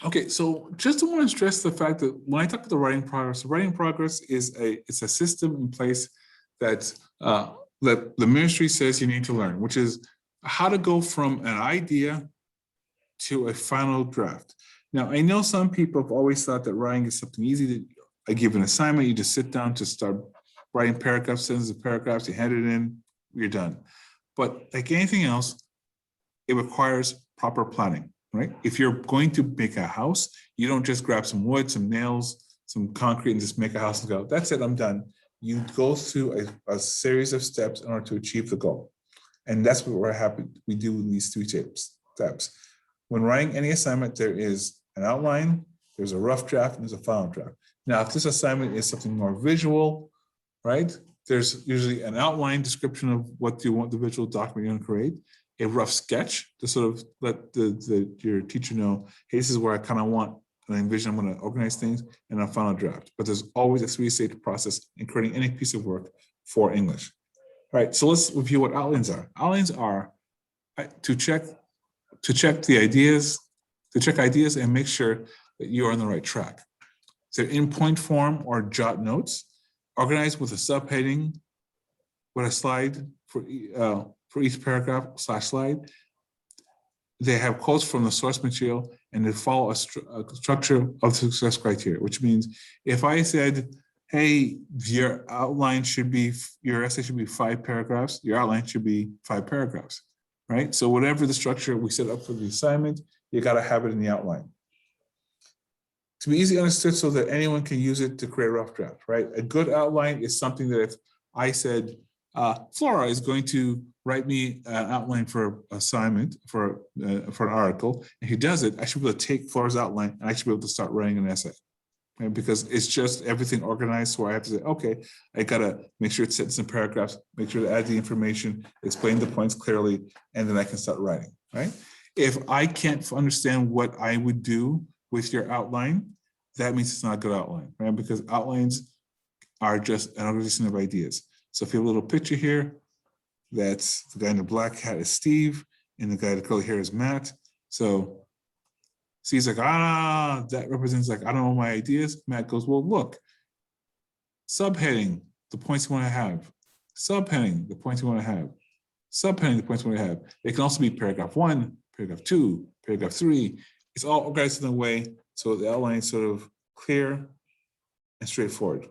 Okay, so just to want to stress the fact that when I talk about the writing progress is it's a system in place that that the ministry says you need to learn, which is how to go from an idea to a final draft. Now, I know some people have always thought that writing is something easy. That I give an assignment, you just sit down to start writing paragraphs, sentences of paragraphs, you hand it in, you're done. But like anything else, it requires proper planning, right? If you're going to make a house, you don't just grab some wood, some nails, some concrete, and just make a house and go, that's it, I'm done. You go through a series of steps in order to achieve the goal. And that's what we're happy we do in these 3 steps. When writing any assignment, there is an outline, there's a rough draft, and there's a final draft. Now, if this assignment is something more visual, right? There's usually an outline description of what you want the visual document you're going to create, a rough sketch to sort of let your teacher know, hey, this is where I kind of want and envision I'm going to organize things, and a final draft. But there's always a 3-stage process in creating any piece of work for English. All right, so let's review what outlines are. Outlines are to check the ideas, and make sure that you are on the right track. So in point form or jot notes, organized with a subheading, with a slide for each paragraph / slide. They have quotes from the source material, and they follow a structure of success criteria, which means if I said, hey, your essay should be 5 paragraphs, your outline should be 5 paragraphs, right? So whatever the structure we set up for the assignment, you got to have it in the outline. To be easily understood so that anyone can use it to create a rough draft, right? A good outline is something that if I said, Flora is going to write me an outline for an assignment, for an article, and he does it, I should be able to take Flora's outline and I should be able to start writing an essay. Right? Because it's just everything organized, so I have to say, okay, I gotta make sure it's set in some paragraphs, make sure to add the information, explain the points clearly, and then I can start writing, right? If I can't understand what I would do with your outline, that means it's not a good outline, right? Because outlines are just an organization of ideas. So if you have a little picture here, that's the guy in the black hat is Steve, and the guy in the curly hair is Matt. So Steve's like, that represents like, I don't know my ideas. Matt goes, well, look, subheading, the points you want to have. Subheading, the points you want to have. Subheading, the points you want to have. They can also be paragraph 1, paragraph 2, paragraph 3. It's all organized in a way so the outline is sort of clear and straightforward.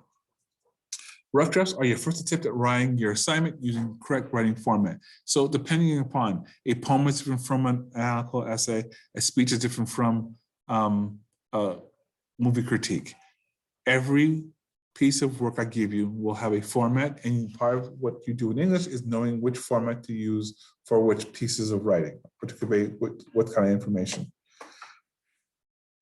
Rough drafts are your first attempt at writing your assignment using correct writing format. So depending upon, a poem is different from an analytical essay, a speech is different from a movie critique. Every piece of work I give you will have a format, and part of what you do in English is knowing which format to use for which pieces of writing, particularly what kind of information.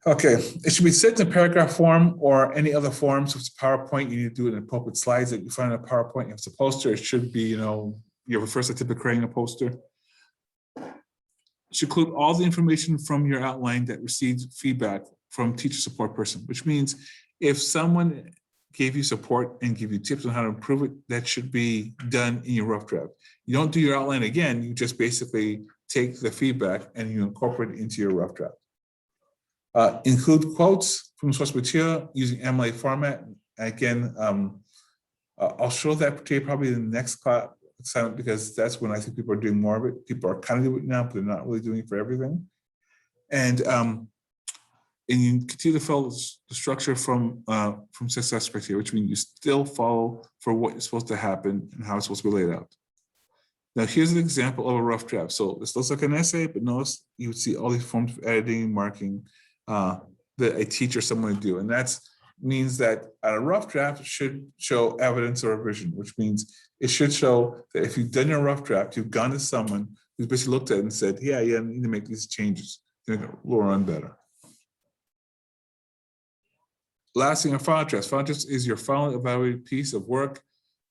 Okay, it should be set in paragraph form or any other form. So if it's PowerPoint, you need to do it in appropriate slides that you find in a PowerPoint. If it's a poster, it should be, you have a first attempt at creating a poster. It should include all the information from your outline that receives feedback from teacher support person, which means if someone gave you support and give you tips on how to improve it, that should be done in your rough draft. You don't do your outline again, you just basically take the feedback and you incorporate it into your rough draft. Include quotes from source material using MLA format. Again, I'll show that to you probably in the next class assignment because that's when I think people are doing more of it. People are kind of doing it now, but they're not really doing it for everything. And you continue to follow the structure from success criteria, which means you still follow for what is supposed to happen and how it's supposed to be laid out. Now, here's an example of a rough draft. So this looks like an essay, but notice you would see all these forms of editing, marking that a teacher, someone would do. And that means that a rough draft should show evidence or revision, which means it should show that if you've done your rough draft, you've gone to someone who's basically looked at it and said, yeah, I need to make these changes to make it run better. Last thing, a final draft. Final draft is your final evaluated piece of work.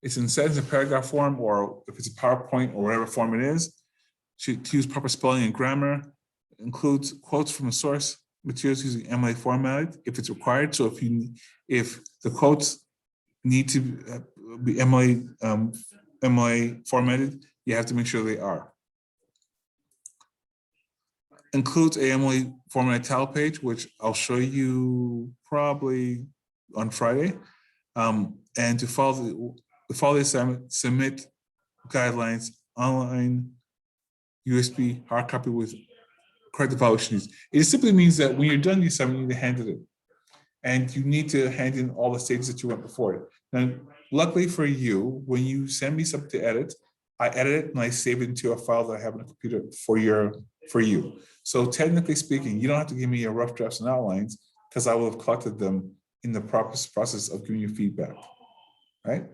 It's in sentence and paragraph form, or if it's a PowerPoint or whatever form it is, should use proper spelling and grammar, includes quotes from the source materials using MLA formatted if it's required. So if the quotes need to be MLA formatted, you have to make sure they are. includes a Emily format tile page, which I'll show you probably on Friday. And to follow the assignment, submit guidelines online, USB, hard copy with correct evaluations. It simply means that when you're done the assignment, you need to hand it in. And you need to hand in all the stages that you went before it. Now, luckily for you, when you send me something to edit, I edit it and I save it into a file that I have on the computer for you. So technically speaking, you don't have to give me your rough drafts and outlines because I will have collected them in the process of giving you feedback, right?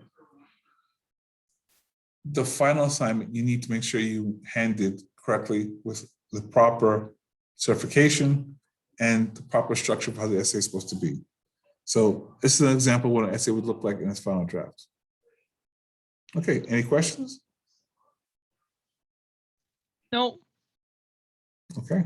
The final assignment, you need to make sure you hand it correctly with the proper certification and the proper structure of how the essay is supposed to be. So this is an example of what an essay would look like in its final draft. Okay, any questions? No. Okay.